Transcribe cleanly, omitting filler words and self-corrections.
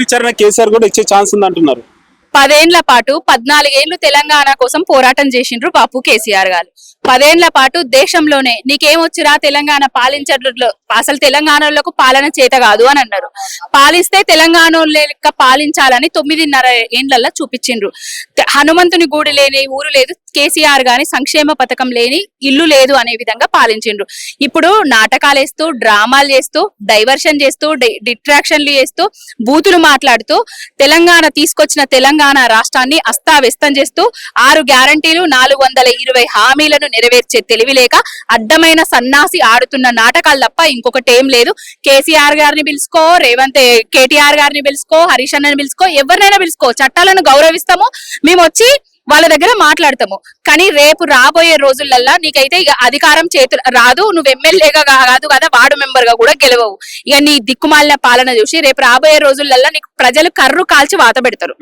ఇచ్చారని కేసీఆర్ కూడా ఇచ్చే ఛాన్స్ ఉంది అంటున్నారు. 10 ఏళ్ల పాటు 14 ఏళ్లు తెలంగాణ కోసం పోరాటం చేసిండ్రు బాపు కేసీఆర్ గారు. 10 ఏళ్ల పాటు దేశంలోనే నీకేమొచ్చిరా తెలంగాణ పాలించడంలో, అసలు తెలంగాణలోకి పాలన చేత కాదు అని అన్నారు. పాలిస్తే తెలంగాణ లెక్క పాలించాలని 9.5 ఏండ్లల్లో చూపించిండ్రు. హనుమంతుని గుడి లేని ఊరు లేదు, కేసీఆర్ గాని సంక్షేమ పథకం లేని ఇల్లు లేదు అనే విధంగా పాలించిండ్రు. ఇప్పుడు నాటకాలు వేస్తూ, డ్రామాలు చేస్తూ, డైవర్షన్ చేస్తూ, డిట్రాక్షన్లు చేస్తూ, బూతులు మాట్లాడుతూ తెలంగాణ తీసుకొచ్చిన తెలంగాణ రాష్ట్రాన్ని అస్తావ్యస్తం చేస్తూ 6 గ్యారంటీలు 420 హామీలను నెరవేర్చే తెలివి లేక అడ్డమైన సన్నాసి ఆడుతున్న నాటకాలు తప్ప ఇంకొకటి ఏం లేదు. కేసీఆర్ గారిని పిలుచుకో, కేటీఆర్ గారిని పిలుచుకో, హరీష్ అన్నని పిలుచుకో, ఎవరినైనా పిలుచుకో, చట్టాలను గౌరవిస్తాము, మేము వచ్చి వాళ్ళ దగ్గర మాట్లాడతాము. కానీ రేపు రాబోయే రోజులల్లా నీకైతే ఇక అధికారం చేతులు రాదు, నువ్వు ఎమ్మెల్యేగా కాదు కదా, వార్డు మెంబర్ గా కూడా గెలవవు. ఇక నీ దిక్కుమాలిన పాలన చూసి రేపు రాబోయే రోజులల్లా నీకు ప్రజలు కర్రు కాల్చి వాత పెడతారు.